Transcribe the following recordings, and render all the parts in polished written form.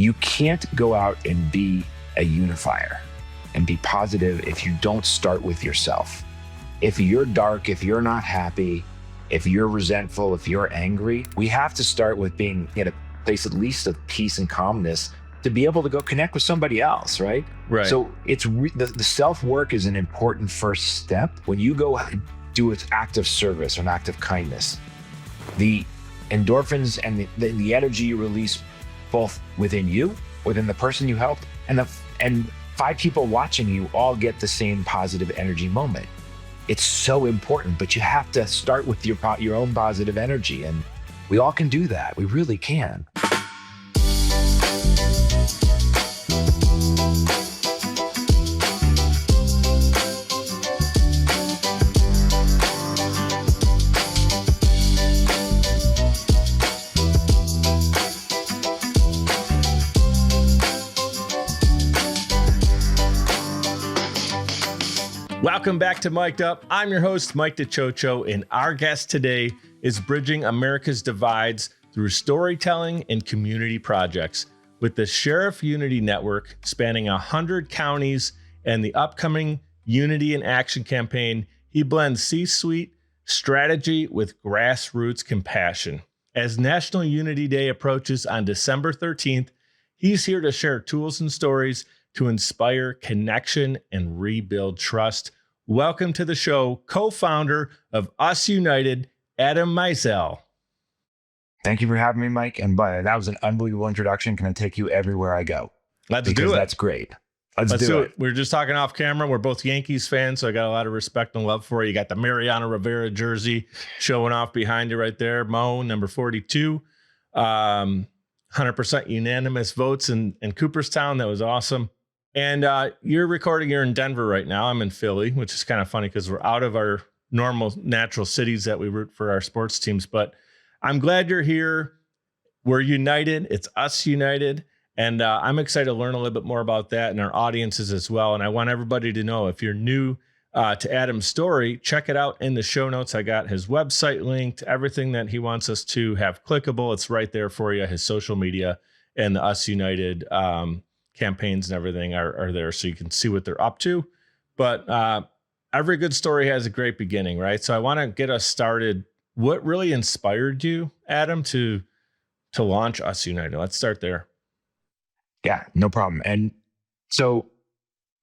You can't go out and be a unifier and be positive if you don't start with yourself. If you're dark, if you're not happy, if you're resentful, if you're angry, we have to start with being in a place at least of peace and calmness to be able to go connect with somebody else, right? Right. So it's the self-work is an important first step. When you go do an act of service or an act of kindness, the endorphins and the energy you release both within you, within the person you helped, and 5 people watching you all get the same positive energy moment. It's so important, but you have to start with your own positive energy, and we all can do that. We really can. Welcome back to Mic'd Up. I'm your host, Mike DiCioccio, and our guest today is bridging America's divides through storytelling and community projects. With the Sheriff Unity Network spanning 100 counties and the upcoming Unity in Action campaign, he blends C-suite strategy with grassroots compassion. As National Unity Day approaches on December 13th, he's here to share tools and stories to inspire connection and rebuild trust. Welcome to the show, co-founder of Us United, Adam Mizel. Thank you for having me, Mike. And that was an unbelievable introduction. Can I take you everywhere I go? Let's do it. That's great. Let's do it. We were just talking off camera. We're both Yankees fans, so I got a lot of respect and love for you. You got the Mariano Rivera jersey showing off behind you right there. Mo, number 42. 100% unanimous votes in Cooperstown. That was awesome. And you're in Denver right now. I'm in Philly, which is kind of funny because we're out of our normal natural cities that we root for our sports teams. But I'm glad you're here. We're united. It's Us United. And I'm excited to learn a little bit more about that and our audiences as well. And I want everybody to know, if you're new to Adam's story, check it out in the show notes. I got his website linked, everything that he wants us to have clickable. It's right there for you. His social media and the Us United campaigns and everything are there, so you can see what they're up to. But every good story has a great beginning, right? So I want to get us started. What really inspired you, Adam, to launch Us United? Let's start there. Yeah, no problem. And so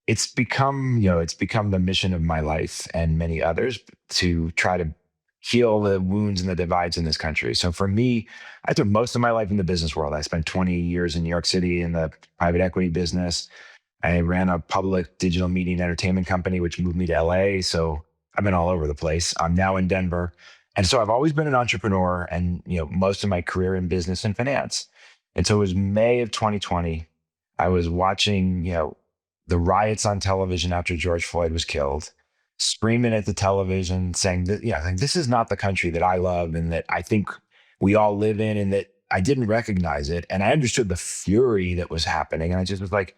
it's become the mission of my life and many others to try to heal the wounds and the divides in this country. So for me, I took most of my life in the business world. I spent 20 years in New York City in the private equity business. I ran a public digital media and entertainment company, which moved me to LA. So I've been all over the place. I'm now in Denver. And so I've always been an entrepreneur and, most of my career in business and finance. And so it was May of 2020. I was watching, the riots on television after George Floyd was killed, screaming at the television, saying that, this is not the country that I love and that I think we all live in, and that I didn't recognize it. And I understood the fury that was happening. And I just was like,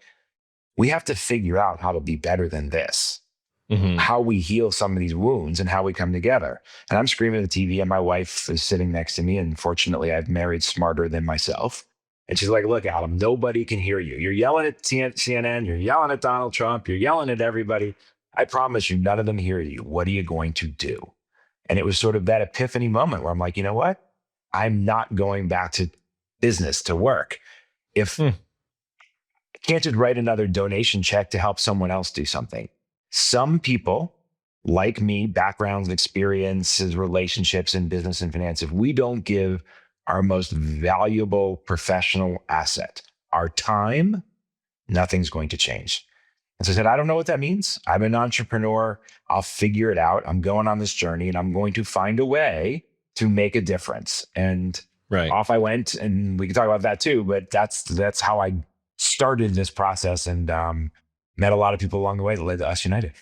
we have to figure out how to be better than this, how we heal some of these wounds and how we come together. And I'm screaming at the TV, and my wife is sitting next to me. And fortunately, I've married smarter than myself. And she's like, look, Adam, nobody can hear you. You're yelling at CNN, you're yelling at Donald Trump, you're yelling at everybody. I promise you, none of them hear you. What are you going to do? And it was sort of that epiphany moment where I'm like, you know what? I'm not going back to business to work. If I can't just write another donation check to help someone else do something. Some people like me, backgrounds, experiences, relationships in business and finance, if we don't give our most valuable professional asset, our time, nothing's going to change. And so I said, I don't know what that means. I'm an entrepreneur. I'll figure it out. I'm going on this journey and I'm going to find a way to make a difference. And off I went, and we can talk about that too, but that's how I started this process, and met a lot of people along the way that led to Us United.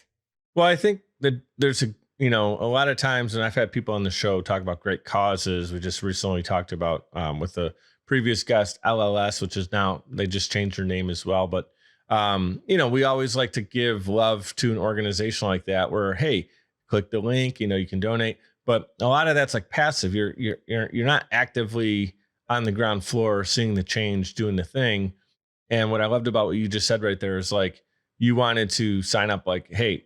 Well, I think that there's a lot of times, and I've had people on the show talk about great causes. We just recently talked about with the previous guest, LLS, which is now, they just changed their name as well. But we always like to give love to an organization like that where, hey, click the link, you can donate. But a lot of that's like passive. You're not actively on the ground floor seeing the change, doing the thing. And what I loved about what you just said right there is like, you wanted to sign up like, hey,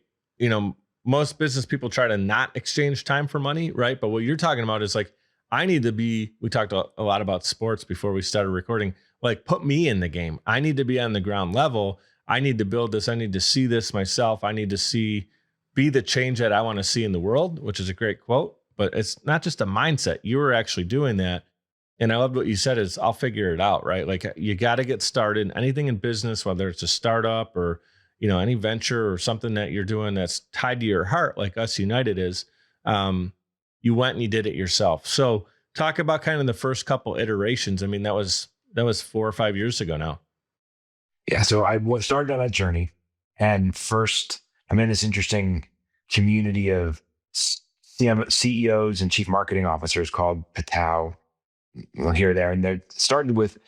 most business people try to not exchange time for money, right? But what you're talking about is like, I need to be, we talked a lot about sports before we started recording, like put me in the game. I need to be on the ground level. I need to build this. I need to see this myself. I need to be the change that I want to see in the world, which is a great quote, but it's not just a mindset. You were actually doing that. And I loved what you said is I'll figure it out, right? Like you got to get started. Anything in business, whether it's a startup or, any venture or something that you're doing that's tied to your heart, like Us United is, you went and you did it yourself. So talk about kind of the first couple iterations. I mean, that was 4 or 5 years ago now. Yeah. So started on that journey, and first I'm in this interesting community of CEOs and chief marketing officers called Patau. Here, there, and they started with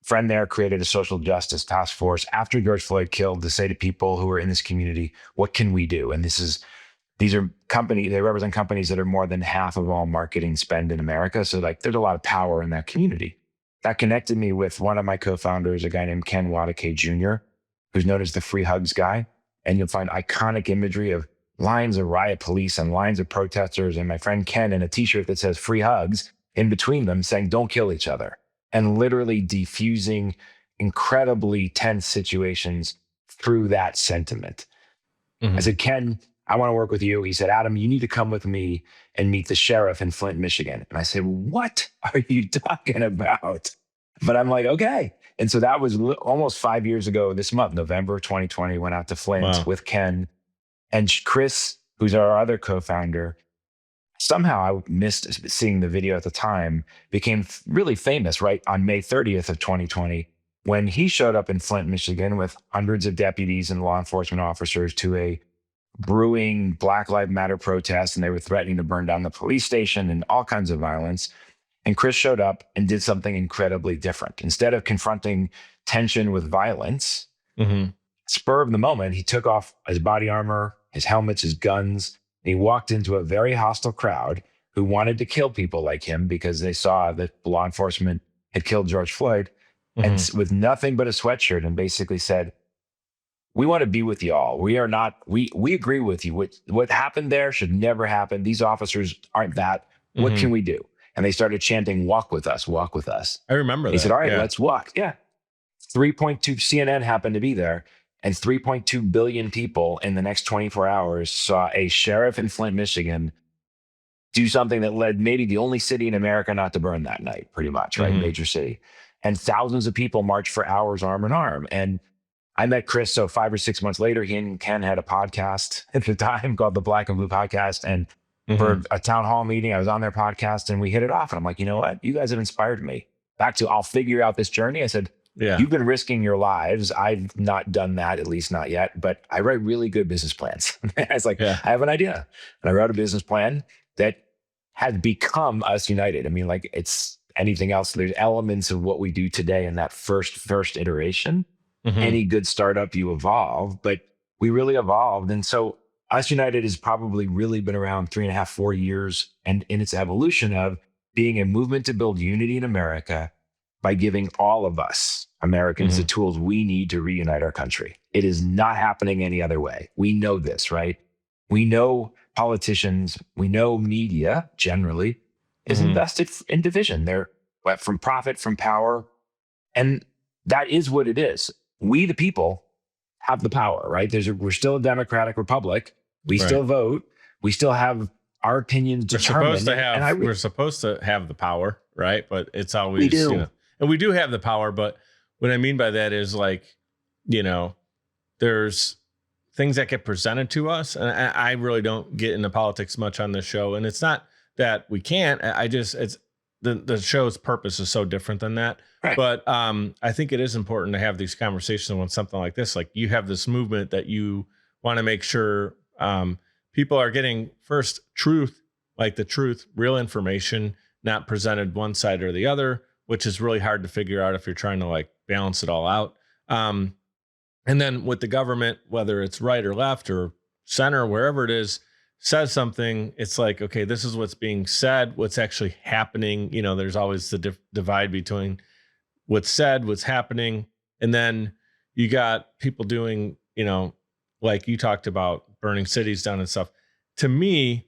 friend there created a social justice task force after George Floyd killed to say to people who are in this community, what can we do? And these are companies, they represent companies that are more than half of all marketing spend in America. So like there's a lot of power in that community. That connected me with one of my co-founders, a guy named Ken Wadake Jr., who's known as the free hugs guy. And you'll find iconic imagery of lines of riot police and lines of protesters and my friend Ken in a t-shirt that says free hugs in between them saying, don't kill each other, and literally diffusing incredibly tense situations through that sentiment. I said, Ken, I want to work with you. He said, Adam, you need to come with me and meet the sheriff in Flint, Michigan. And I said, what are you talking about? But I'm like, okay. And so that was almost 5 years ago this month, November 2020, went out to Flint with Ken and Chris, who's our other co-founder. Somehow I missed seeing the video at the time, became really famous right on May 30th of 2020, when he showed up in Flint, Michigan with hundreds of deputies and law enforcement officers to a brewing Black Lives Matter protest. And they were threatening to burn down the police station and all kinds of violence. And Chris showed up and did something incredibly different. Instead of confronting tension with violence, spur of the moment, he took off his body armor, his helmets, his guns. He walked into a very hostile crowd who wanted to kill people like him because they saw that law enforcement had killed George Floyd, and with nothing but a sweatshirt, and basically said, we want to be with y'all. We are not, we agree with you. What happened there should never happen. These officers aren't that. What can we do? And they started chanting, walk with us, walk with us. I remember that. He said, all right, let's walk. Yeah. 3.2 CNN happened to be there. And 3.2 billion people in the next 24 hours saw a sheriff in Flint, Michigan do something that led maybe the only city in America not to burn that night, pretty much, right? Major city. And thousands of people marched for hours arm in arm. And I met Chris. So 5 or 6 months later, he and Ken had a podcast at the time called the Black and Blue Podcast. And for a town hall meeting, I was on their podcast and we hit it off. And I'm like, you know what? You guys have inspired me. Back to, I'll figure out this journey. I said, you've been risking your lives. I've not done that, at least not yet, but I write really good business plans. I was like, I have an idea. And I wrote a business plan that had become Us United. I mean, like it's anything else. There's elements of what we do today in that first iteration. Any good startup, you evolve, but we really evolved. And so Us United has probably really been around 3.5, 4 years, and in its evolution of being a movement to build unity in America by giving all of us Americans the tools we need to reunite our country. It is not happening any other way. We know this, right? We know politicians, we know media generally is invested in division. They're from profit, from power. And that is what it is. We, the people, have the power, right? We're still a democratic republic. We still vote. We still have our opinions determined. We're supposed to have the power, right? But it's always, we do. And we do have the power. But what I mean by that is like, there's things that get presented to us. And I really don't get into politics much on this show. And it's not that we can't. It's the show's purpose is so different than that. Right. But I think it is important to have these conversations on something like this. Like you have this movement that you want to make sure people are getting first truth, like the truth, real information, not presented one side or the other, which is really hard to figure out if you're trying to like balance it all out. And then with the government, whether it's right or left or center, wherever it is, says something, it's like, okay, this is what's being said, what's actually happening. There's always the divide between what's said, what's happening. And then you got people doing, like you talked about burning cities down and stuff. To me,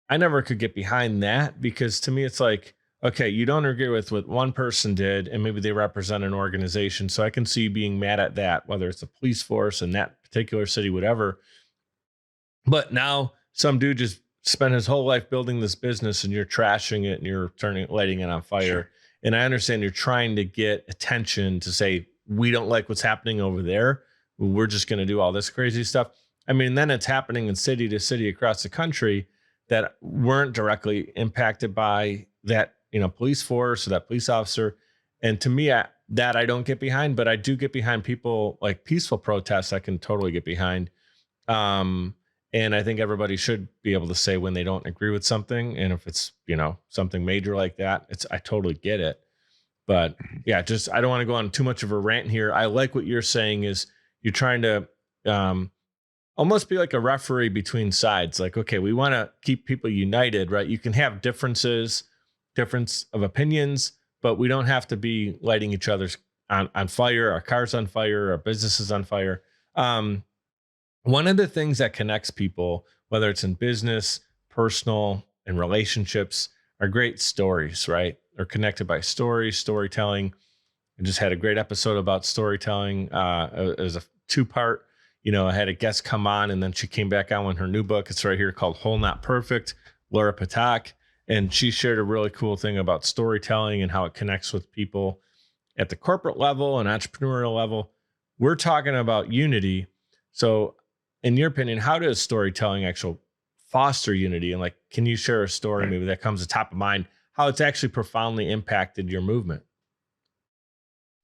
I never could get behind that, because to me, it's like, okay, you don't agree with what one person did, and maybe they represent an organization. So I can see you being mad at that, whether it's a police force in that particular city, whatever. But now some dude just spent his whole life building this business, and you're trashing it and you're lighting it on fire. Sure. And I understand you're trying to get attention to say, we don't like what's happening over there. We're just going to do all this crazy stuff. I mean, then it's happening in city to city across the country that weren't directly impacted by that, police force or that police officer. And to me, that I don't get behind, but I do get behind people like peaceful protests. I can totally get behind. And I think everybody should be able to say when they don't agree with something. And if it's, something major like that, I totally get it. But yeah, I don't want to go on too much of a rant here. I like what you're saying is you're trying to almost be like a referee between sides. Like, okay, we want to keep people united, right? You can have difference of opinions, but we don't have to be lighting each other's on fire, our cars on fire, our businesses on fire. One of the things that connects people, whether it's in business, personal, and relationships, are great stories, right? They're connected by storytelling. I just had a great episode about storytelling. It was a 2-part. I had a guest come on, and then she came back on with her new book. It's right here, called Whole Not Perfect, Laura Patak. And she shared a really cool thing about storytelling and how it connects with people at the corporate level and entrepreneurial level. We're talking about unity. So in your opinion, how does storytelling actually foster unity? And can you share a story maybe that comes to top of mind, how it's actually profoundly impacted your movement?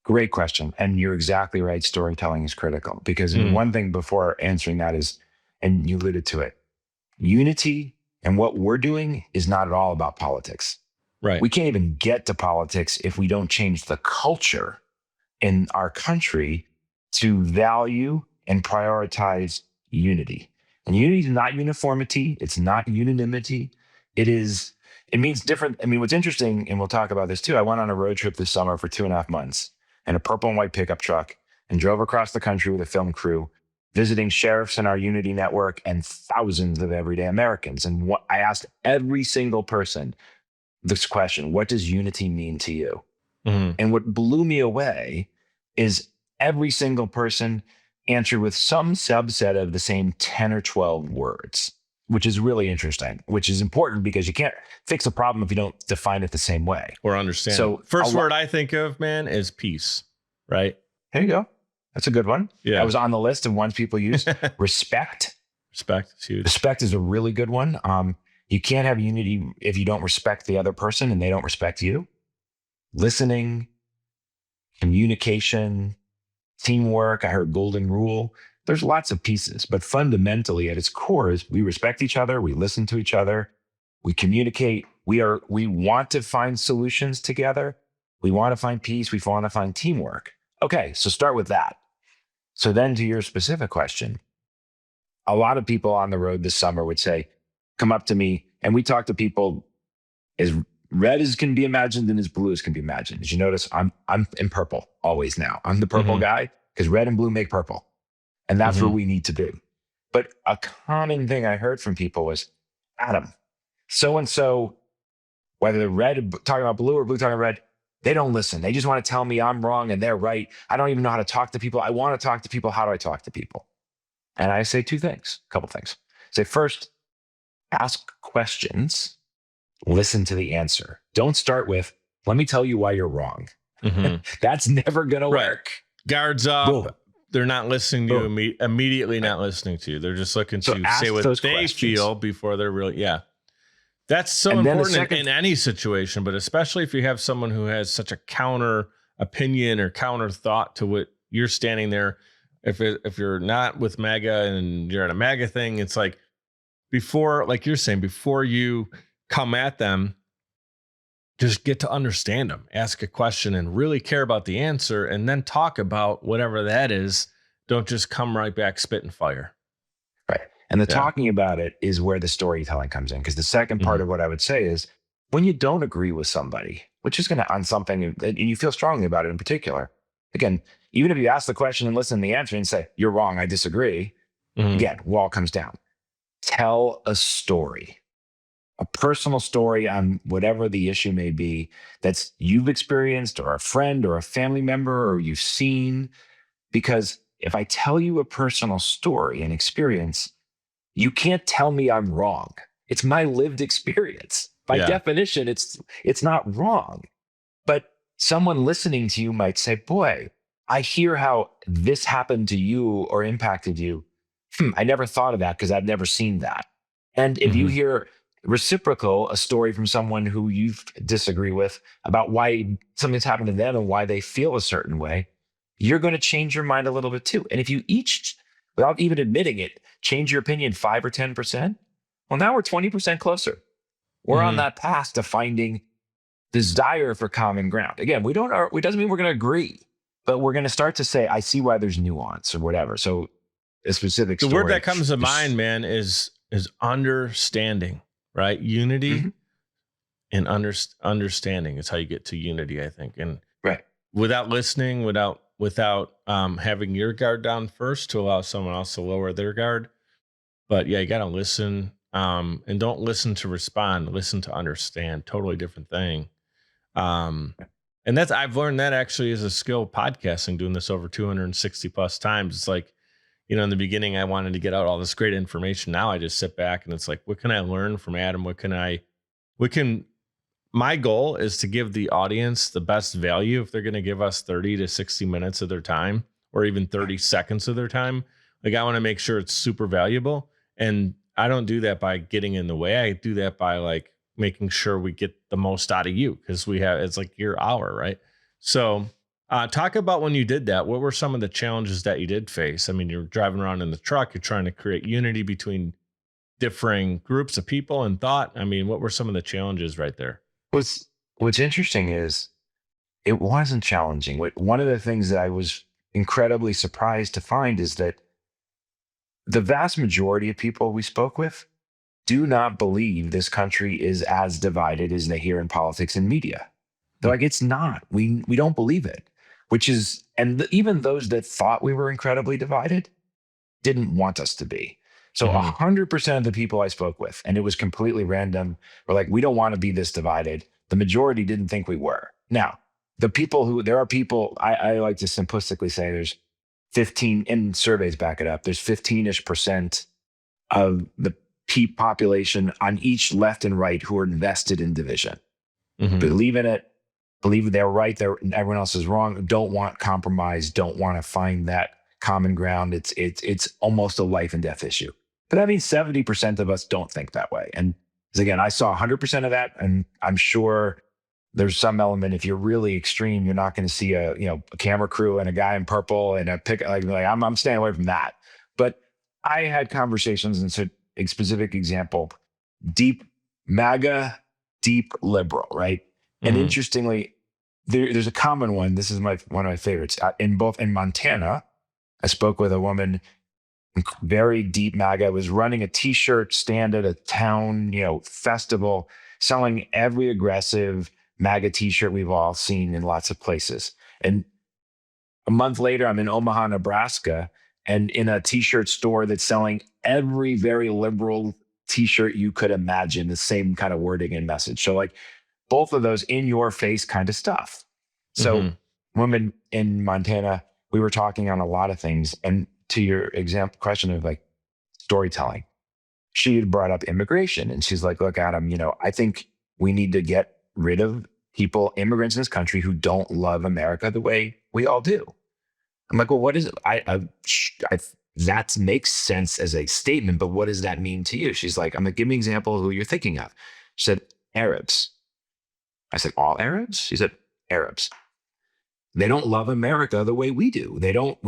Great question. And you're exactly right. Storytelling is critical, because one thing before answering that is, and you alluded to it, unity and what we're doing is not at all about politics. Right. We can't even get to politics if we don't change the culture in our country to value and prioritize unity. And unity is not uniformity. It's not unanimity. It means different. I mean, what's interesting, and we'll talk about this too, I went on a road trip this summer for 2.5 months in a purple and white pickup truck and drove across the country with a film crew, visiting sheriffs in our unity network and thousands of everyday Americans. And I asked every single person this question: what does unity mean to you? Mm-hmm. And what blew me away is every single person answered with some subset of the same 10 or 12 words, which is really interesting, which is important, because you can't fix a problem if you don't define it the same way or understand. So first word I think of, man, is peace, right? There you go. That's a good one. Yeah. That was on the list of ones people use. Respect. Respect is huge. Respect is a really good one. You can't have unity if you don't respect the other person and they don't respect you. Listening, communication, teamwork. I heard golden rule. There's lots of pieces, but fundamentally at its core is we respect each other. We listen to each other. We communicate. We want to find solutions together. We want to find peace. We want to find teamwork. Okay. So start with that. So then to your specific question, a lot of people on the road this summer would say, come up to me, and we talk to people as red as can be imagined and as blue as can be imagined. As you notice, I'm in purple always now. I'm the purple guy, because red and blue make purple. And that's where we need to be. But a common thing I heard from people was, Adam, so-and-so, whether they're red talking about blue or blue talking about red, they don't listen. They just want to tell me I'm wrong and they're right. I don't even know how to talk to people. I want to talk to people. How do I talk to people? And I say a couple things. Say, first, ask questions, listen to the answer. Don't start with, let me tell you why you're wrong. That's never going to work. Guards up. Boom. They're not listening to you immediately, not listening to you. They're just looking to say what they feel before they're really, That's so important in any situation, but especially if you have someone who has such a counter opinion or counter thought to what you're standing there. If you're not with MAGA and you're at a MAGA thing, it's like before, like you're saying, before you come at them, just get to understand them, ask a question and really care about the answer, and then talk about whatever that is. Don't just come right back spitting fire. Right. And the talking about it is where the storytelling comes in. Because the second part of what I would say is, when you don't agree with somebody, which is going to on something and you feel strongly about it in particular, again, even if you ask the question and listen to the answer and say, you're wrong, I disagree, again, wall comes down. Tell a story, a personal story on whatever the issue may be that's you've experienced or a friend or a family member or you've seen. Because if I tell you a personal story and experience, you can't tell me I'm wrong. It's my lived experience. By definition, it's not wrong. But someone listening to you might say, boy, I hear how this happened to you or impacted you. I never thought of that because I've never seen that. And if you hear reciprocal, a story from someone who you disagree with about why something's happened to them and why they feel a certain way, you're going to change your mind a little bit too. And if you each, without even admitting it, change your opinion 5 or 10%, well, now we're 20% closer. We're on that path to finding desire for common ground. Again, it doesn't mean we're going to agree, but we're going to start to say, I see why there's nuance or whatever. So a specific the story. word that comes to mind, man, is understanding, right? Unity and understanding is how you get to unity, I think. And without listening, without having your guard down first to allow someone else to lower their guard. But yeah, you got to listen, and don't listen to respond, listen to understand. Totally different thing. And I've learned that actually is a skill, podcasting, doing this over 260 plus times. It's like, in the beginning, I wanted to get out all this great information. Now I just sit back and it's like, what can I learn from Adam? My goal is to give the audience the best value. If they're going to give us 30 to 60 minutes of their time, or even 30 seconds of their time, like, I want to make sure it's super valuable. And I don't do that by getting in the way. I do that by like making sure we get the most out of you, because it's like your hour, right? So talk about when you did that. What were some of the challenges that you did face? I mean, you're driving around in the truck, you're trying to create unity between differing groups of people and thought. I mean, what were some of the challenges right there? What's interesting is it wasn't challenging. One of the things that I was incredibly surprised to find is that the vast majority of people we spoke with do not believe this country is as divided as they hear in politics and media. They're like, it's not. We don't believe it, even those that thought we were incredibly divided didn't want us to be. So 100% of the people I spoke with, and it was completely random, were like, we don't want to be this divided. The majority didn't think we were. Now, there are people, I like to simplistically say there's 15, and surveys back it up, there's 15-ish% of the population on each left and right who are invested in division. Believe in it, believe they're right, everyone else is wrong, don't want compromise, don't want to find that common ground. It's almost a life and death issue. But that means 70% of us don't think that way. And again, I saw 100% of that, and I'm sure there's some element, if you're really extreme, you're not going to see a camera crew and a guy in purple and a pick, like I'm staying away from that. But I had conversations, and so a specific example, deep MAGA, deep liberal, right? And interestingly, there's a common one. This is one of my favorites. In Montana, I spoke with a woman, very deep MAGA, was running a t-shirt stand at a town, festival, selling every aggressive MAGA t-shirt we've all seen in lots of places. And a month later, I'm in Omaha, Nebraska, and in a t-shirt store that's selling every very liberal t-shirt you could imagine, the same kind of wording and message. So like both of those in your face kind of stuff. So women in Montana, we were talking on a lot of things. And to your question of like storytelling, she had brought up immigration, and she's like, look, Adam, I think we need to get rid of immigrants in this country who don't love America the way we all do. I'm like, well, what is it? That makes sense as a statement, but what does that mean to you? She's like, give me an example of who you're thinking of. She said, Arabs. I said, all Arabs? She said, Arabs. They don't love America the way we do. They don't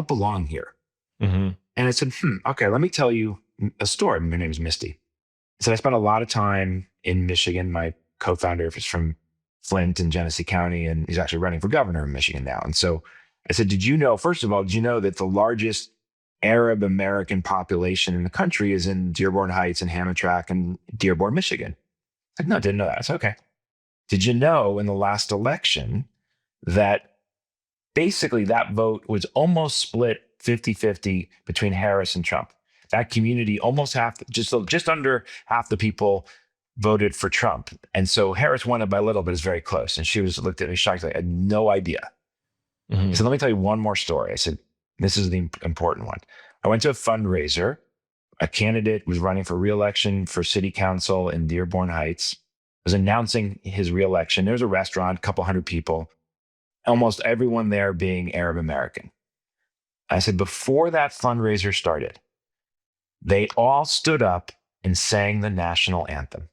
belong here. And I said, okay, let me tell you a story. My name is Misty. I said, I spent a lot of time in Michigan. My co-founder is from Flint in Genesee County, and he's actually running for governor in Michigan now. And so I said, first of all, did you know that the largest Arab American population in the country is in Dearborn Heights and Hamtramck and Dearborn, Michigan? Like, no, didn't know that. I said, okay. Did you know in the last election that basically that vote was almost split 50-50 between Harris and Trump. That community, almost half, just under half the people voted for Trump. And so Harris won it by a little, but it's very close. And she was looked at me shocked, like, I had no idea. Mhm. So let me tell you one more story. I said, this is the important one. I went to a fundraiser. A candidate was running for reelection for city council in Dearborn Heights, was announcing his reelection. There was a restaurant, a couple hundred people, almost everyone there being Arab American. I said, before that fundraiser started, they all stood up and sang the national anthem.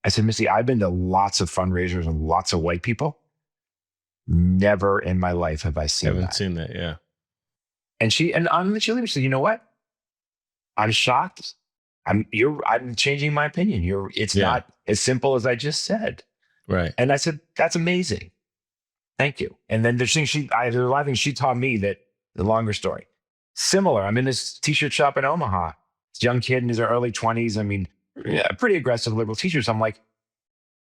I said, Missy, I've been to lots of fundraisers and lots of white people. Never in my life have I seen Haven't that. seen that, yeah. And she looked at me, she said, you know what? I'm shocked. I'm changing my opinion. It's not as simple as I just said. Right. And I said, that's amazing. Thank you. And then there's things there's a lot of things she taught me that the longer story. Similar. I'm in this t-shirt shop in Omaha. This young kid in his early 20s. I mean, pretty aggressive liberal t-shirts. I'm like,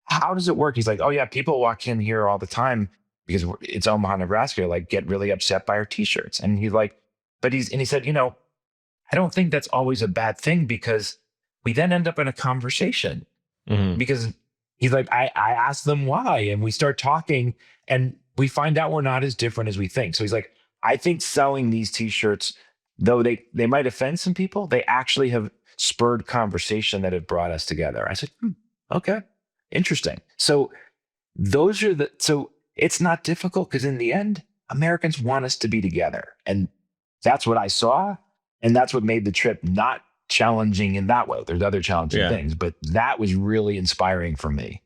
how does it work? He's like, oh yeah, people walk in here all the time because it's Omaha, Nebraska, like get really upset by our t-shirts. And he's like, he said, I don't think that's always a bad thing because we then end up in a conversation because he's like, I asked them why, and we start talking and we find out we're not as different as we think. So he's like, I think selling these t-shirts, though they might offend some people, they actually have spurred conversation that have brought us together. I said, okay, interesting. So so it's not difficult because in the end, Americans want us to be together. And that's what I saw. And that's what made the trip not challenging in that way. There's other challenging things, but that was really inspiring for me.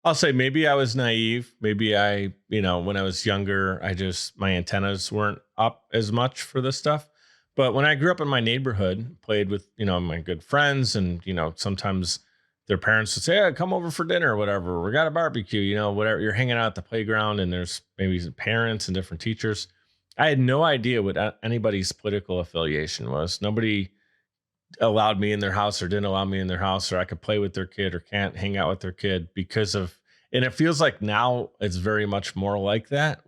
I'll say maybe I was naive. Maybe when I was younger, my antennas weren't up as much for this stuff. But when I grew up in my neighborhood, played with, my good friends, and, sometimes their parents would say, hey, come over for dinner or whatever. We got a barbecue, whatever. You're hanging out at the playground and there's maybe parents and different teachers. I had no idea what anybody's political affiliation was. Nobody allowed me in their house or didn't allow me in their house, or I could play with their kid or can't hang out with their kid and it feels like now it's very much more like that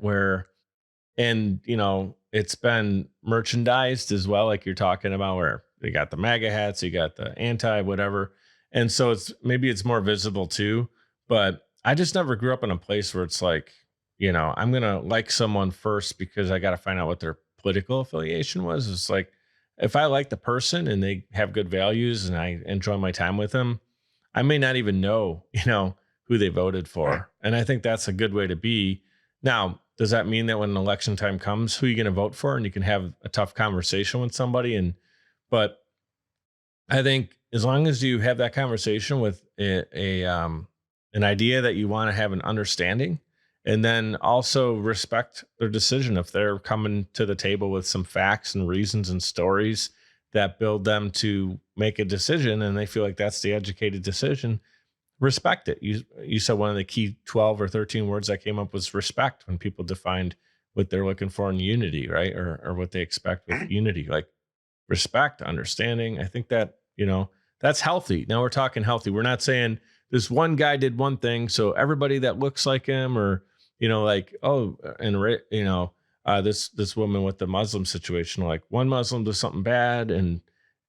it's been merchandised as well. Like you're talking about where they got the MAGA hats, you got the anti whatever. And so it's more visible too, but I just never grew up in a place where it's like, I'm going to like someone first because I got to find out what their political affiliation was. It's like, if I like the person and they have good values and I enjoy my time with them, I may not even know, who they voted for. And I think that's a good way to be. Now, does that mean that when election time comes, who are you going to vote for? And you can have a tough conversation with somebody. But I think as long as you have that conversation with an idea that you want to have an understanding, and then also respect their decision. If they're coming to the table with some facts and reasons and stories that build them to make a decision and they feel like that's the educated decision, respect it. You said one of the key 12 or 13 words that came up was respect when people defined what they're looking for in unity, right? Or what they expect with unity, like respect, understanding. I think that, that's healthy. Now we're talking healthy. We're not saying this one guy did one thing, so everybody that looks like him or, this woman with the Muslim situation, like one Muslim does something bad and,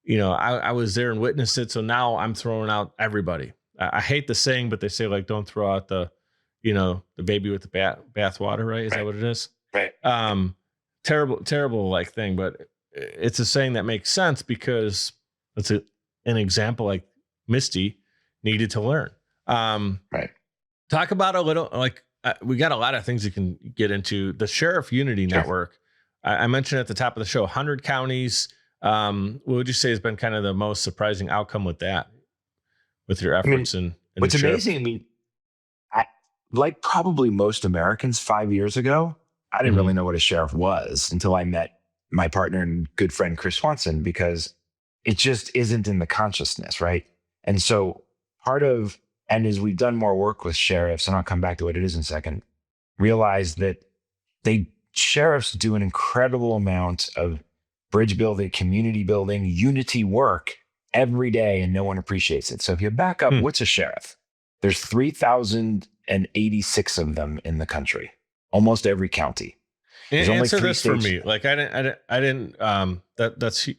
I was there and witnessed it. So now I'm throwing out everybody. I hate the saying, but they say like, don't throw out the baby with the bath water, right? Is that what it is? Right. Terrible like thing, but it's a saying that makes sense because it's an example like Misty needed to learn. Right. Talk about a little, like we got a lot of things you can get into. The Sheriff Unity Network. I mentioned at the top of the show, 100 counties. What would you say has been kind of the most surprising outcome with that, with your efforts? What's amazing, like probably most Americans 5 years ago, I didn't really know what a sheriff was until I met my partner and good friend, Chris Swanson, because it just isn't in the consciousness, right? And so as we've done more work with sheriffs, and I'll come back to what it is in a second, realize that sheriffs do an incredible amount of bridge building, community building, unity work every day, and no one appreciates it. So if you back up, what's a sheriff? There's 3,086 of them in the country, almost every county. There's only Answer 3 this for states. me. Like I didn't that's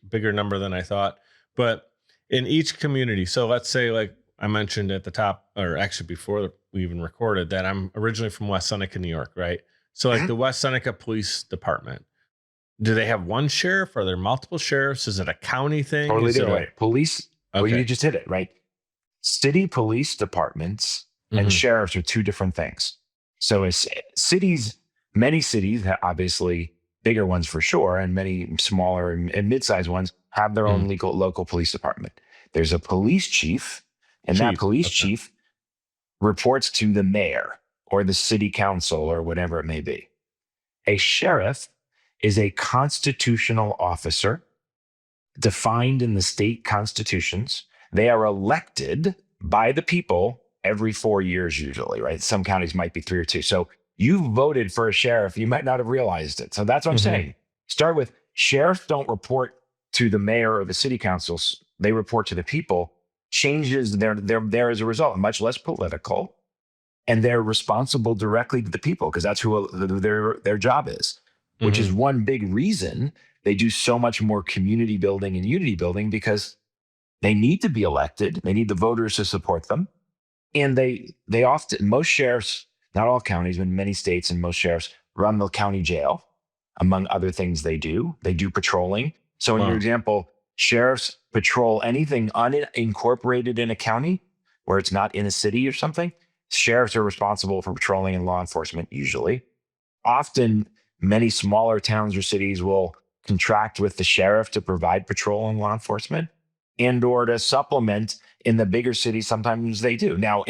bigger number than I thought. But in each community, so let's say like I mentioned at the top, or actually before we even recorded, that I'm originally from West Seneca, New York, right? So like Mhm. the West Seneca Police Department, do they have one sheriff? Are there multiple sheriffs? Is it a county thing? Totally Is it different a way. Police, well, you okay? just hit it, right? City police departments and Hmm. sheriffs are 2 different things. So as cities, many cities, obviously bigger ones for sure, and many smaller and mid-sized ones have their Hmm. own local police department. There's a police chief, and that Chief. police Okay. chief reports to the mayor or the city council or whatever it may be. A sheriff is a constitutional officer defined in the state constitutions. They are elected by the people every 4 years, usually, right? Some counties might be 3 or 2. So you voted for a sheriff, you might not have realized it. So that's what I'm Hmm. saying. Start with sheriffs don't report to the mayor or the city councils, they report to the people. Changes they're there as a result, much less political, and they're responsible directly to the people because that's who their job is, which is Hmm. one big reason they do so much more community building and unity building because they need to be elected. They need the voters to support them. And they often, most sheriffs, not all counties, but in many states and most sheriffs run the county jail, among other things they do. They do patrolling. So in your Wow. example, sheriffs patrol anything unincorporated in a county where it's not in a city or something. Sheriffs are responsible for patrolling and law enforcement usually. Often, many smaller towns or cities will contract with the sheriff to provide patrol and law enforcement and or to supplement. In the bigger cities, sometimes they do. Now,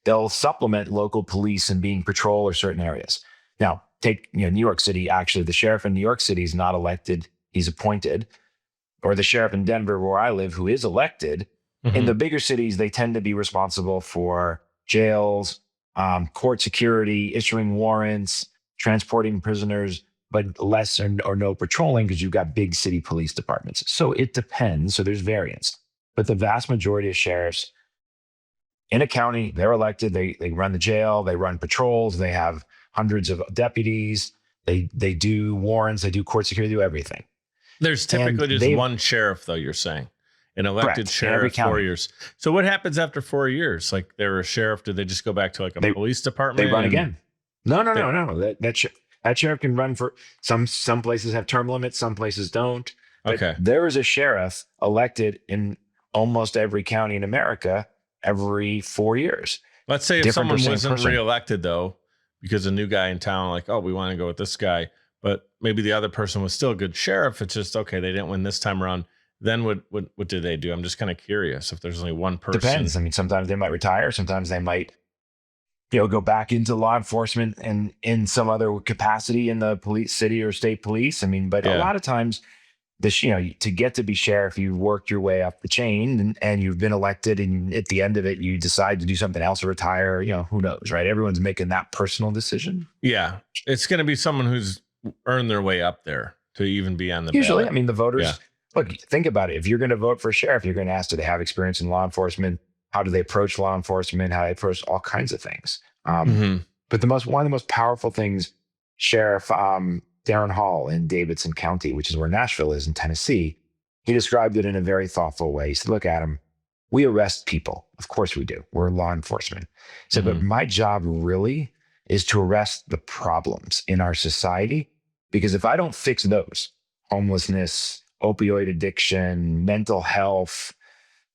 they'll supplement local police in being patrol or certain areas. Now, take New York City. Actually, the sheriff in New York City is not elected; he's appointed. Or the sheriff in Denver, where I live, who is elected. In Hmm. the bigger cities, they tend to be responsible for jails, court security, issuing warrants, transporting prisoners, but less or no patrolling because you've got big city police departments. So it depends. So there's variance. But the vast majority of sheriffs in a county, they're elected. They run the jail, they run patrols, they have hundreds of deputies, they do warrants, they do court security, they do everything. There's And typically just they've one sheriff, though, you're saying. An elected correct in every sheriff, four county. years. So what happens after 4 years? Like they're a sheriff, do they just go back to like a They police they department run and again. No, no, they no, no. That sheriff can run for some places have term limits, some places don't. But okay. there is a sheriff elected in almost every county in America every 4 years. Let's say if Different or someone same wasn't person. reelected though, because a new guy in town, like, oh, we want to go with this guy, but maybe the other person was still a good sheriff. It's just okay, they didn't win this time around. Then what did they do? I'm just kind of curious if there's only one person. Depends. I mean, sometimes they might retire, sometimes they might go back into law enforcement and in some other capacity in the police, city or state police. I mean, but a Yeah. lot of times to get to be sheriff, you've worked your way up the chain and you've been elected, and at the end of it, you decide to do something else or retire. Who knows, right? Everyone's making that personal decision. Yeah. It's gonna be someone who's earned their way up there to even be on the Usually, I ballot. mean, the Yeah. voters look. Think about it. If you're going to vote for sheriff, you're going to ask, do they have experience in law enforcement? How do they approach law enforcement? How do they approach all kinds of things? Hmm. But one of the most powerful things, Sheriff Darren Hall in Davidson County, which is where Nashville is in Tennessee, he described it in a very thoughtful way. He said, look, Adam, we arrest people. Of course we do. We're law enforcement. He said, Hmm. but my job really is to arrest the problems in our society. Because if I don't fix those, homelessness, opioid addiction, mental health,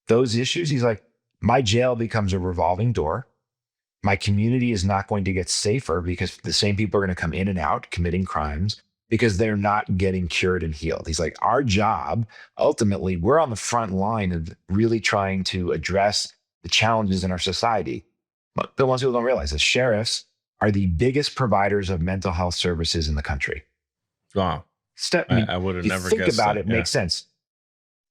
those issues, he's like, my jail becomes a revolving door. My community is not going to get safer because the same people are going to come in and out committing crimes because they're not getting cured and healed. He's like, our job, ultimately, we're on the front line of really trying to address the challenges in our society. But the ones people don't realize is sheriffs are the biggest providers of mental health services in the country. Wow. I mean, I would have if you never think guessed about that. it, Yeah. makes sense.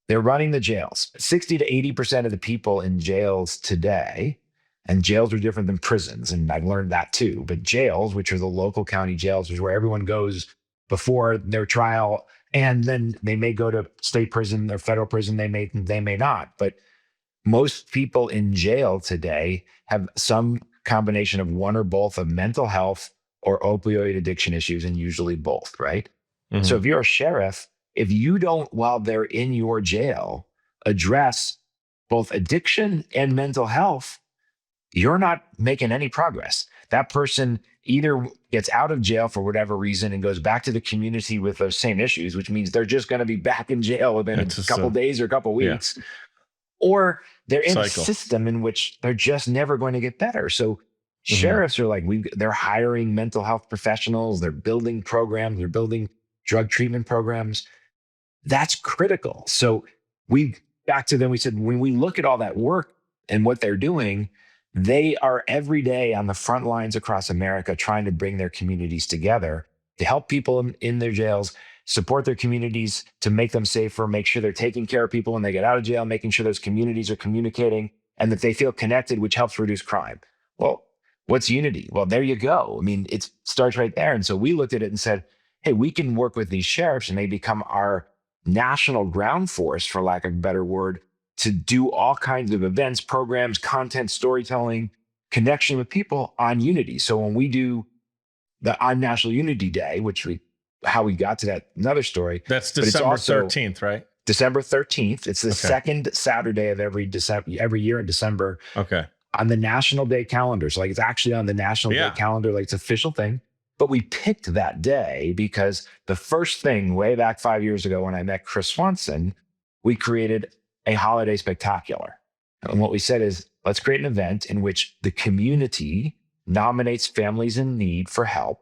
They're running the jails. 60 to 80% of the people in jails today, and jails are different than prisons, and I've learned that too. But jails, which are the local county jails, is where everyone goes before their trial, and then they may go to state prison or federal prison. They may not. But most people in jail today have some combination of one or both of mental health or opioid addiction issues, and usually both, right? So Mhm. if you're a sheriff, if you don't, while they're in your jail, address both addiction and mental health, you're not making any progress. That person either gets out of jail for whatever reason and goes back to the community with those same issues, which means they're just going to be back in jail within a It's just couple a days or a couple yeah weeks, or they're in a cycle. system in which they're just never going to get better. So Mhm. sheriffs are like, they're hiring mental health professionals, they're building programs, they're building drug treatment programs. That's critical. So we back to them, we said, when we look at all that work and what they're doing, they are every day on the front lines across America trying to bring their communities together to help people in their jails, support their communities to make them safer, make sure they're taking care of people when they get out of jail, making sure those communities are communicating and that they feel connected, which helps reduce crime. Well, what's unity? Well, there you go. I mean, it starts right there. And so we looked at it and said, hey, we can work with these sheriffs and they become our national ground force, for lack of a better word, to do all kinds of events, programs, content, storytelling, connection with people on unity. So when we do the on National Unity Day, how we got to that, another story, That's but it's December also 13th, right? December 13th. It's the Okay. second Saturday of every year in December Okay. on the National Day calendar. So like it's actually on the National Day Yeah. calendar, like it's an official thing. But we picked that day because the first thing way back 5 years ago when I met Chris Swanson, we created a holiday spectacular. And what we said is, let's create an event in which the community nominates families in need for help.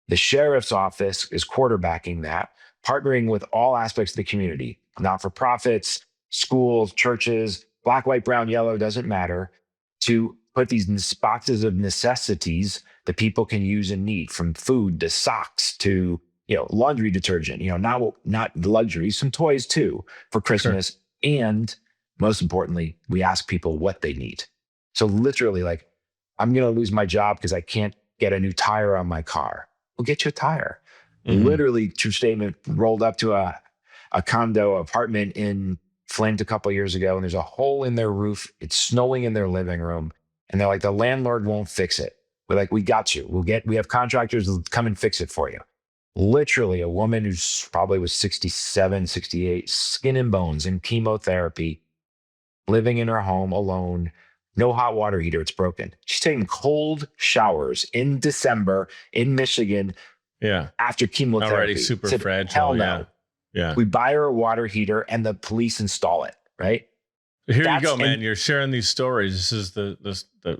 The sheriff's office is quarterbacking that, partnering with all aspects of the community, not for profits, schools, churches, black, white, brown, yellow, doesn't matter, to put these boxes of necessities that people can use and need, from food to socks to laundry detergent, not the luxuries, some toys too for Sure. Christmas. And most importantly, we ask people what they need. So literally, like, I'm going to lose my job because I can't get a new tire on my car. We'll get you a tire. Mhm. Literally, true statement, rolled up to a condo apartment in Flint a couple years ago, and there's a hole in their roof. It's snowing in their living room. And they're like, the landlord won't fix it. We're like, we got you. We have contractors who'll come and fix it for you. Literally, a woman who's probably was 67, 68, skin and bones in chemotherapy, living in her home alone, no hot water heater, it's broken. She's taking cold showers in December in Michigan Yeah. after Already chemotherapy. super Said, hell fragile. Yeah. no. Yeah. We buy her a water heater and the police install it, right? Here you That's go, and man. You're sharing these stories. This is the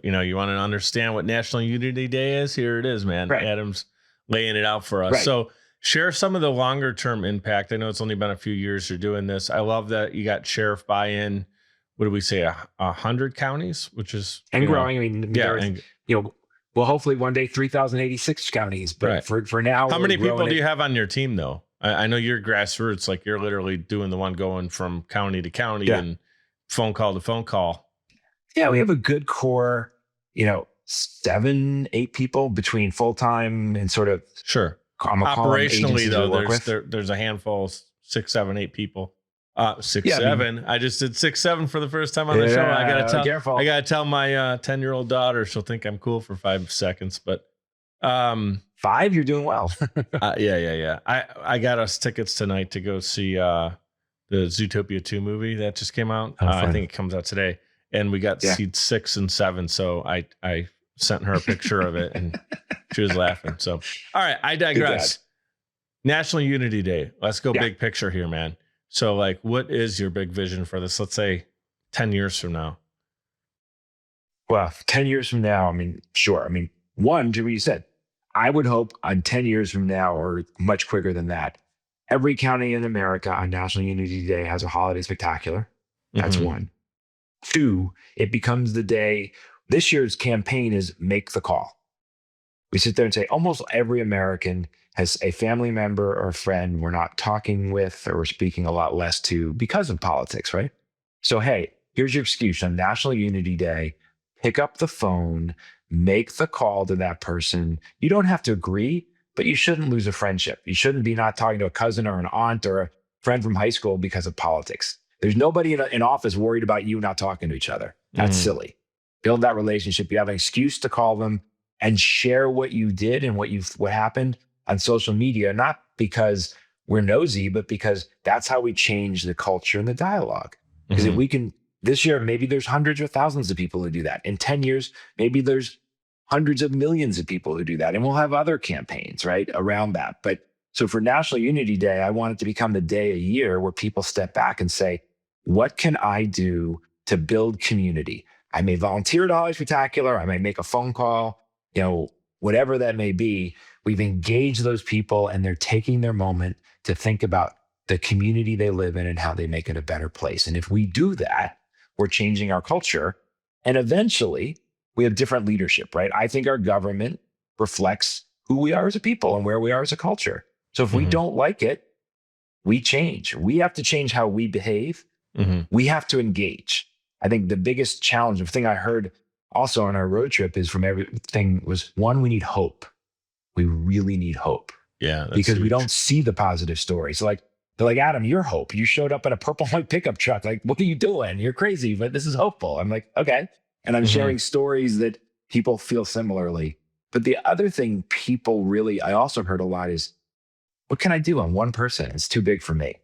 you want to understand what National Unity Day is? Here it is, man. right, Adam's laying it out for us. right. So share some of the longer term impact. I know it's only been a few years you're doing this. I love that you got sheriff buy-in. What do we say? 100 counties, which is And growing. I mean, yeah. there's, well, hopefully one day 3,086 counties, but Right. for now, How we're many people growing do it. you have on your team though? I know you're grassroots, like you're literally doing the one going from county to county Yeah. and phone call to phone call. Yeah, we have a good core, 7, 8 people between full-time and sort of, Sure. I'm gonna call them Operationally agencies though, we work with. there's a handful, 6, 7, 8 people. Six, Yeah, I mean, 7. I just did 6, 7 for the first time on the show. careful. I gotta tell my 10-year-old daughter. She'll think I'm cool for 5 seconds, but 5, you're doing well. yeah. I got us tickets tonight to go see the Zootopia 2 movie that just came out. Oh, I fun. think it comes out today, and we got Yeah. seats 6 and 7. So I sent her a picture of it, and she was laughing. So all right, I digress. National Unity Day. Let's go Yeah. big picture here, man. So like, what is your big vision for this? Let's say 10 years from now. Well, 10 years from now, I mean, sure. I mean, one, to what you said, I would hope on 10 years from now, or much quicker than that, every county in America on National Unity Day has a holiday spectacular. That's Mhm. one. 2, it becomes the day. This year's campaign is Make the Call. We sit there and say almost every American has a family member or a friend we're not talking with or we're speaking a lot less to because of politics, right? So, hey, here's your excuse on National Unity Day. Pick up the phone, make the call to that person. You don't have to agree, but you shouldn't lose a friendship. You shouldn't be not talking to a cousin or an aunt or a friend from high school because of politics. There's nobody in office worried about you not talking to each other. That's Mhm. silly. Build that relationship. You have an excuse to call them. and share what you did and what happened on social media, not because we're nosy, but because that's how we change the culture and the dialogue. Because if Mhm. we can, this year, maybe there's hundreds or thousands of people who do that. In 10 years, maybe there's hundreds of millions of people who do that. And we'll have other campaigns, right, around that. But so for National Unity Day, I want it to become the day a year where people step back and say, what can I do to build community? I may volunteer at Holly Spectacular. I may make a phone call, whatever that may be. We've engaged those people and they're taking their moment to think about the community they live in and how they make it a better place. And if we do that, we're changing our culture. And eventually, we have different leadership, right? I think our government reflects who we are as a people and where we are as a culture. So if we Mhm. don't like it, we change. We have to change how we behave. Mhm. We have to engage. I think the biggest challenge, the thing I heard also on our road trip is from everything was one, we need hope. We really need hope Yeah, that's because we huge. don't see the positive stories. Like they're like, Adam, you're hope. You showed up in a purple and white pickup truck. Like, what are you doing? You're crazy, but this is hopeful. I'm like, okay. And I'm Mhm. sharing stories that people feel similarly. But the other thing people really, I also heard a lot is, what can I do on one person? It's too big for me.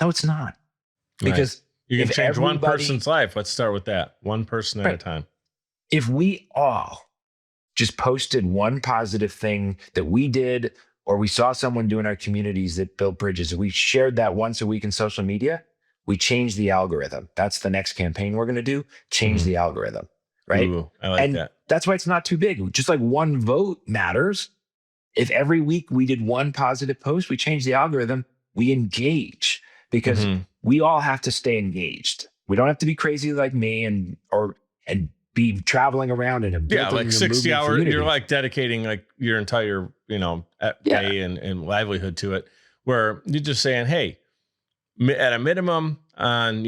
No, it's not. Right. Because You can if change one everybody, person's life. Let's start with that. One person at a right, time. if we all just posted one positive thing that we did or we saw someone do in our communities that built bridges, we shared that once a week in social media, we changed the algorithm. That's the next campaign we're going to do, change Mhm. the algorithm, right? Ooh, I like And that. that's why it's not too big. Just like one vote matters. If every week we did one positive post, we change the algorithm, we engage because Mhm. we all have to stay engaged. We don't have to be crazy like me and be traveling around and Yeah, like building a 60 movement for hours, you're unity. like dedicating like your entire, Yeah. day and livelihood to it, where you're just saying, hey, at a minimum on,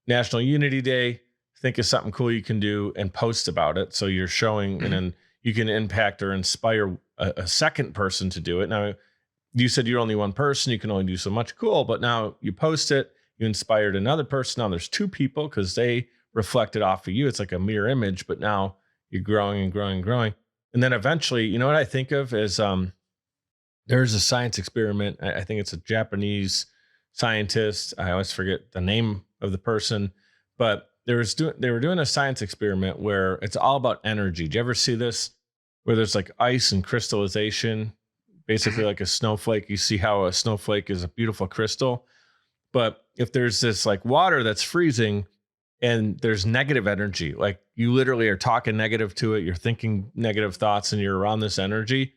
National Unity Day, think of something cool you can do and post about it. So you're showing, and Mhm. then you can impact or inspire a second person to do it. Now, you said you're only one person, you can only do so much. Cool. But now you post it, you inspired another person. Now there's two people because they reflected off of you. It's like a mirror image, but now you're growing and growing and growing. And then eventually, you know what I think of is there's a science experiment. I think it's a Japanese scientist. I always forget the name of the person, but they were doing a science experiment where it's all about energy. Do you ever see this? Where there's like ice and crystallization, basically Mhm. like a snowflake. You see how a snowflake is a beautiful crystal, but if there's this like water that's freezing and there's negative energy, like you literally are talking negative to it, you're thinking negative thoughts, and you're around this energy,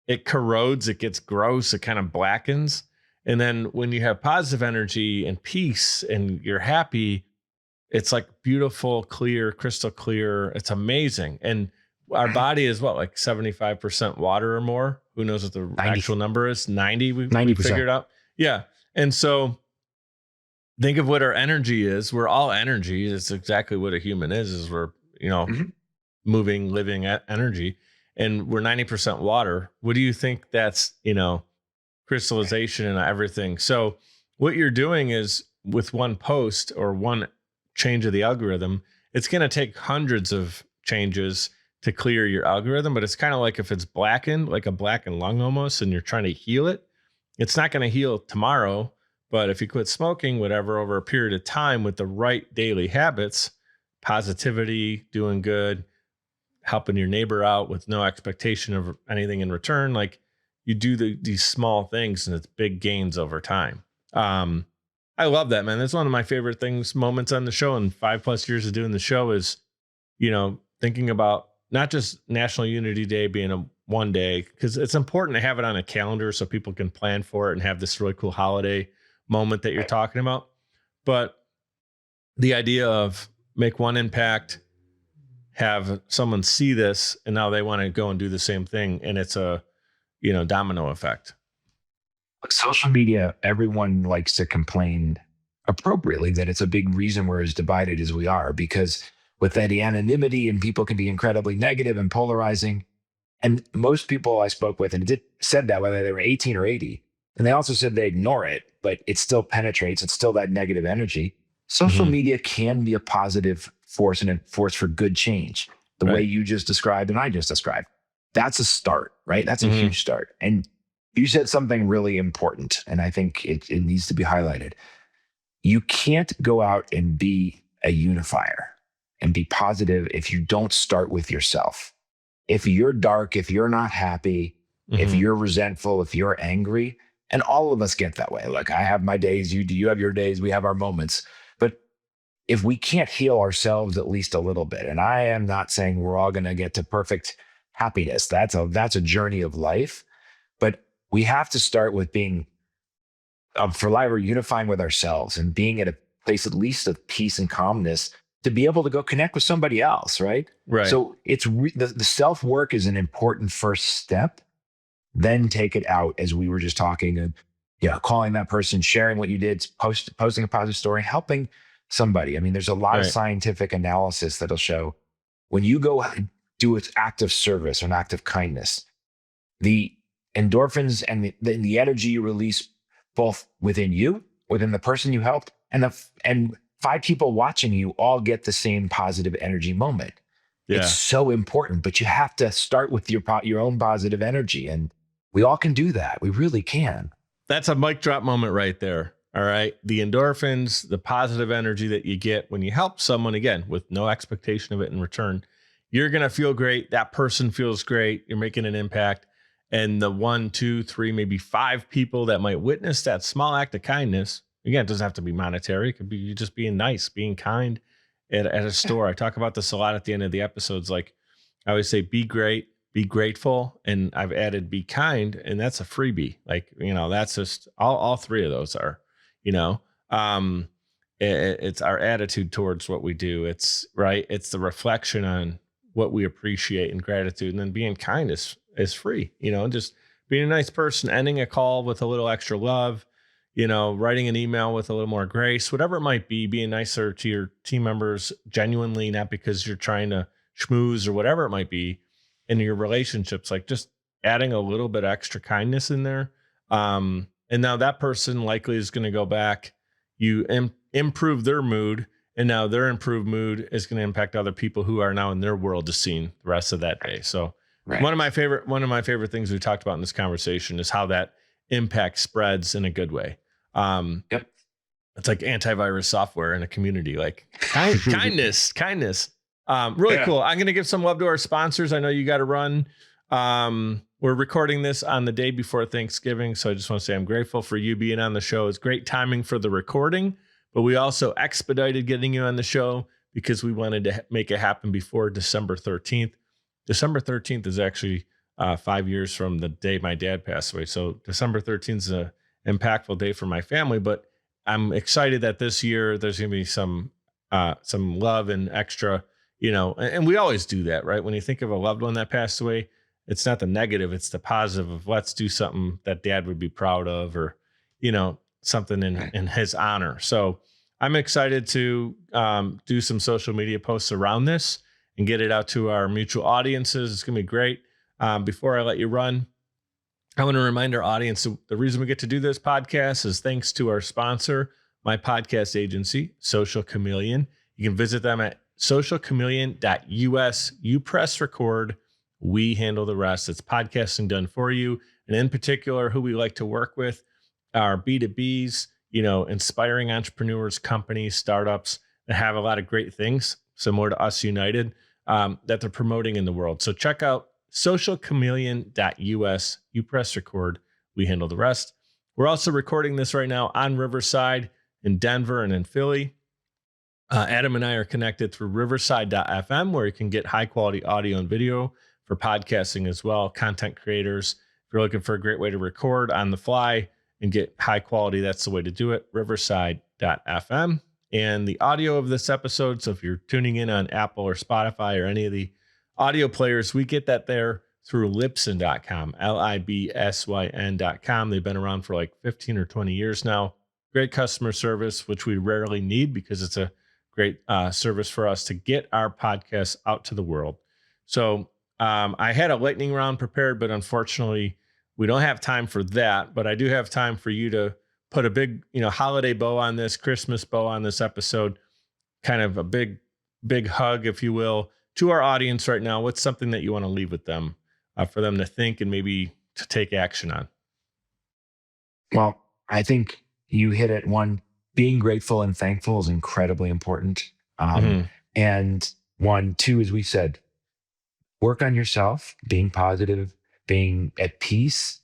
it corrodes, it gets gross, it kind of blackens. And then when you have positive energy and peace and you're happy, it's like beautiful, clear, crystal clear. It's amazing. And our Mhm. body is what, like 75% water or more? Who knows what the 90, actual number is? 90, we 90%. figured out. Yeah. And so think of what our energy is. We're all energy. It's exactly what a human is we're, Mhm. moving, living energy. And we're 90% water. What do you think that's, crystallization and everything? So what you're doing is with one post or one change of the algorithm, it's going to take hundreds of changes to clear your algorithm. But it's kind of like if it's blackened, like a blackened lung almost, and you're trying to heal it, it's not going to heal tomorrow. But if you quit smoking, whatever, over a period of time with the right daily habits, positivity, doing good, helping your neighbor out with no expectation of anything in return, like you do these small things and it's big gains over time. Um, I love that, man. That's one of my favorite things, moments on the show. And 5+ years of doing the show is, thinking about not just National Unity Day being a one day, because it's important to have it on a calendar so people can plan for it and have this really cool holiday moment that you're Right. talking about. But the idea of make one impact, have someone see this, and now they want to go and do the same thing. And it's a, domino effect. Look, social media, everyone likes to complain appropriately that it's a big reason we're as divided as we are because with that anonymity and people can be incredibly negative and polarizing. And most people I spoke with and said that whether they were 18 or 80, and they also said they ignore it, but it still penetrates. It's still that negative energy. Social Mhm. media can be a positive force and a force for good change. the way Right. you just described and I just described. That's a start, right? That's a Mhm. huge start. And you said something really important, and I think it needs to be highlighted. You can't go out and be a unifier and be positive if you don't start with yourself. If you're dark, if you're not happy, if Mhm. you're resentful, if you're angry, and all of us get that way. Look, I have my days, you do, you have your days, we have our moments. But if we can't heal ourselves at least a little bit, and I am not saying we're all going to get to perfect happiness. That's a journey of life, but we have to start with being for life, we're unifying with ourselves and being at a place at least of peace and calmness to be able to go connect with somebody else, right? Right. So the self work is an important first step. Then take it out, as we were just talking, and calling that person, sharing what you did, posting a positive story, helping somebody. I mean, there's a lot of Right. scientific analysis that'll show when you go do an act of service or an act of kindness, the endorphins and the energy you release both within you, within the person you helped, and five people watching you all get the same positive energy moment. It's Yeah. so important, but you have to start with your own positive energy, and we all can do that. We really can. That's a mic drop moment right there. All right. The endorphins, the positive energy that you get when you help someone, again, with no expectation of it in return, you're going to feel great. That person feels great. You're making an impact. And the 1, 2, 3, maybe 5 people that might witness that small act of kindness, again, it doesn't have to be monetary. It could be you just being nice, being kind at a store. I talk about this a lot at the end of the episodes. Like I always say, be great, be grateful, and I've added be kind, and that's a freebie. Like, that's just all 3 of those are, you know, um, it's our attitude towards what we do. It's right. It's the reflection on what we appreciate and gratitude. And then being kind is free, just being a nice person, ending a call with a little extra love, writing an email with a little more grace, whatever it might be, being nicer to your team members genuinely, not because you're trying to schmooze or whatever it might be in your relationships, like just adding a little bit extra kindness in there. And now that person likely is going to go back, you improve their mood, and now their improved mood is going to impact other people who are now in their world to see the rest of that day. So Right. one of my favorite things we talked about in this conversation is how that impact spreads in a good way. Yep. It's like antivirus software in a community, like kindness. Really Yeah. cool. I'm going to give some love to our sponsors. I know you got to run. We're recording this on the day before Thanksgiving. So I just want to say I'm grateful for you being on the show. It's great timing for the recording, but we also expedited getting you on the show because we wanted to make it happen before December 13th. December 13th is actually 5 years from the day my dad passed away. So December 13th is an impactful day for my family, but I'm excited that this year there's going to be some love and extra, and we always do that, right? When you think of a loved one that passed away, it's not the negative, it's the positive of let's do something that dad would be proud of, or, something in his honor. So I'm excited to do some social media posts around this and get it out to our mutual audiences. It's going to be great. Before I let you run, I want to remind our audience the reason we get to do this podcast is thanks to our sponsor, my podcast agency, Social Chameleon. You can visit them at socialchameleon.us. You press record, we handle the rest. It's podcasting done for you. And in particular, who we like to work with are B2Bs, inspiring entrepreneurs, companies, startups that have a lot of great things, similar to Us United, that they're promoting in the world. So check out socialchameleon.us. You press record, we handle the rest. We're also recording this right now on Riverside in Denver and in Philly. Adam and I are connected through riverside.fm, where you can get high quality audio and video for podcasting as well. Content creators, if you're looking for a great way to record on the fly and get high quality, that's the way to do it. Riverside.fm. And the audio of this episode, so if you're tuning in on Apple or Spotify or any of the audio players, we get that there through libsyn.com, libsyn.com. They've been around for like 15 or 20 years now. Great customer service, which we rarely need because it's a great service for us to get our podcasts out to the world. So I had a lightning round prepared, but unfortunately, we don't have time for that. But I do have time for you to put a big, holiday bow on this, Christmas bow on this episode, kind of a big hug, if you will, to our audience right now, what's something that you want to leave with them for them to think and maybe to take action on? Well, I think you hit it. One, being grateful and thankful is incredibly important. Um, Hmm. and one, two, as we said, work on yourself, being positive, being at peace,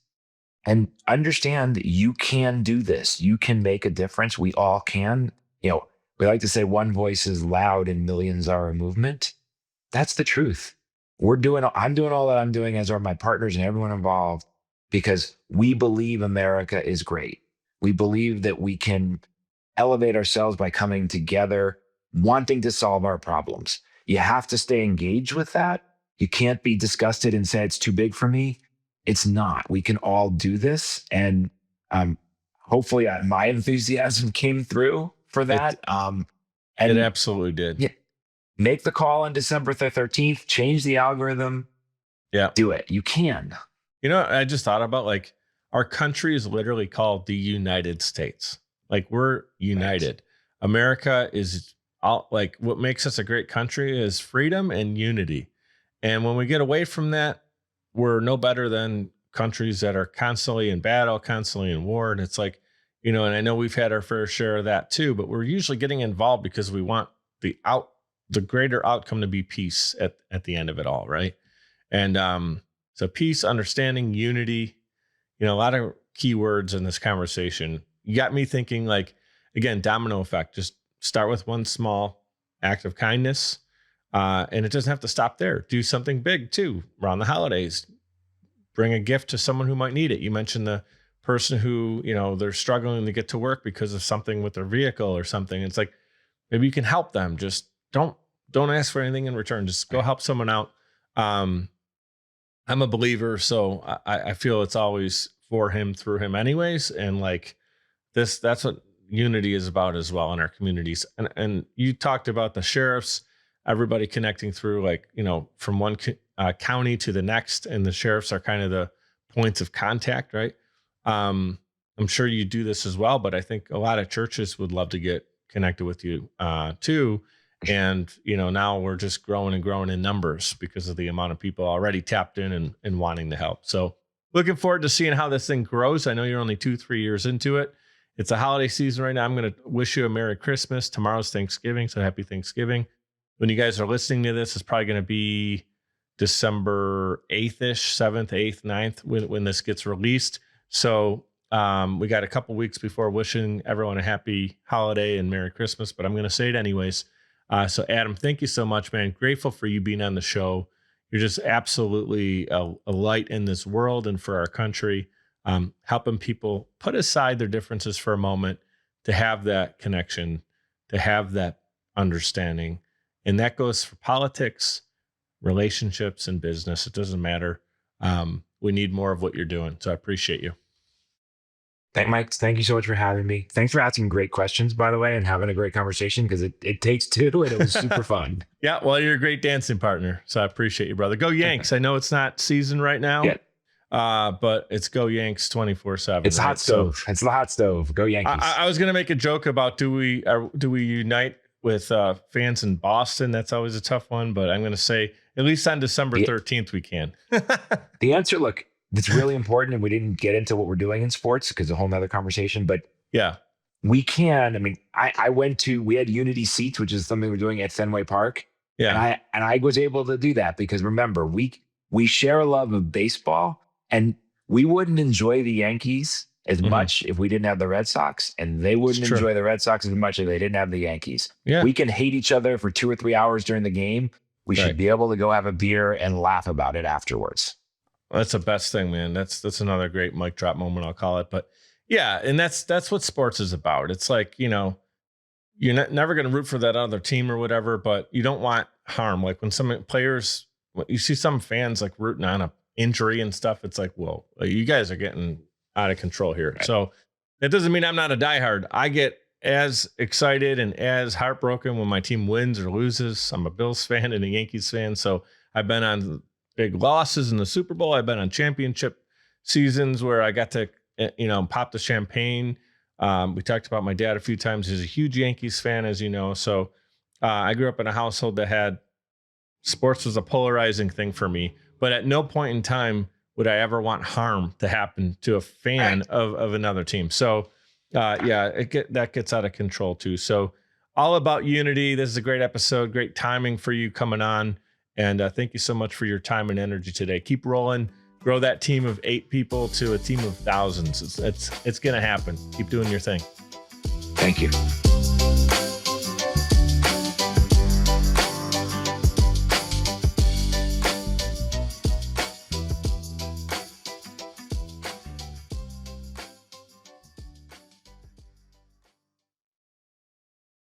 and understand that you can do this. You can make a difference. We all can. We like to say one voice is loud and millions are a movement. That's the truth. I'm doing all that I'm doing, as are my partners and everyone involved, because we believe America is great. We believe that we can elevate ourselves by coming together, wanting to solve our problems. You have to stay engaged with that. You can't be disgusted and say it's too big for me. It's not. We can all do this. And um, hopefully my enthusiasm came through for It that. it And absolutely did. yeah, make the call on December the 13th, change the algorithm, Yeah. do it. You can. I just thought about like our country is literally called the United States. Like we're Right. united. America is all like what makes us a great country is freedom and unity. And when we get away from that, we're no better than countries that are constantly in battle, constantly in war. And it's like, and I know we've had our fair share of that too, but we're usually getting involved because we want the greater outcome to be peace at the end of it all, right? And so peace, understanding, unity, a lot of keywords in this conversation. You got me thinking like, again, domino effect. Just start with one small act of kindness. And it doesn't have to stop there. Do something big too around the holidays. Bring a gift to someone who might need it. You mentioned the person who, they're struggling to get to work because of something with their vehicle or something. It's like, maybe you can help them. Just don't ask for anything in return. Just go Right. help someone out. Um, I'm a believer, so I feel it's always for him through him anyways. And like that's what unity is about as well in our communities. And you talked about the sheriffs, everybody connecting through like, from one county to the next, and the sheriffs are kind of the points of contact, right? I'm sure you do this as well, but I think a lot of churches would love to get connected with you too. And now we're just growing and growing in numbers because of the amount of people already tapped in and wanting to help. So looking forward to seeing how this thing grows. I know you're only 2-3 years into it. It's a holiday season right now. I'm going to wish you a Merry Christmas. Tomorrow's Thanksgiving, so happy Thanksgiving. When you guys are listening to this, it's probably going to be December 8th-ish, 7th, 8th, 9th when this gets released. So we got a couple weeks before wishing everyone a happy holiday and Merry Christmas, but I'm going to say it anyways. So Adam, thank you so much, man. Grateful for you being on the show. You're just absolutely a light in this world and for our country, helping people put aside their differences for a moment to have that connection, to have that understanding. And that goes for politics, relationships, and business. It doesn't matter. We need more of what you're doing. So I appreciate you. Mike, thank you so much for having me. Thanks for asking great questions, by the way, and having a great conversation, because it takes two and it was super fun. Yeah, well, you're a great dancing partner. So I appreciate you, brother. Go Yanks. I know it's not season right now, Yeah. But it's go Yanks 24/7. It's the hot stove. It's the hot stove. Go Yankees. I was going to make a joke about do we unite with fans in Boston? That's always a tough one, but I'm going to say at least on December 13th we can. The answer, look, it's really important, and we didn't get into what we're doing in sports because a whole nother conversation. But yeah, we can. I mean, we had Unity seats, which is something we're doing at Fenway Park. yeah, And I was able to do that because, remember, we share a love of baseball, and we wouldn't enjoy the Yankees as much if we didn't have the Red Sox, and they wouldn't enjoy the Red Sox as much if they didn't have the Yankees. Yeah, we can hate each other for 2 or 3 hours during the game. We should be able to go have a beer and laugh about it afterwards. That's the best thing, man. That's another great mic drop moment, I'll call it. But yeah, and that's what sports is about. It's like, you're never going to root for that other team or whatever, but you don't want harm. Like when some players, you see some fans like rooting on a injury and stuff, it's like, whoa, you guys are getting out of control here. Right. So that doesn't mean I'm not a diehard. I get as excited and as heartbroken when my team wins or loses. I'm a Bills fan and a Yankees fan. So I've been on big losses in the Super Bowl. I've been on championship seasons where I got to, pop the champagne. We talked about my dad a few times. He's a huge Yankees fan, as you know. So I grew up in a household that had sports was a polarizing thing for me, but at no point in time would I ever want harm to happen to a fan of another team. So that gets out of control too. So all about unity. This is a great episode, great timing for you coming on. And thank you so much for your time and energy today. Keep rolling, grow that team of 8 people to a team of thousands. It's going to happen. Keep doing your thing. Thank you.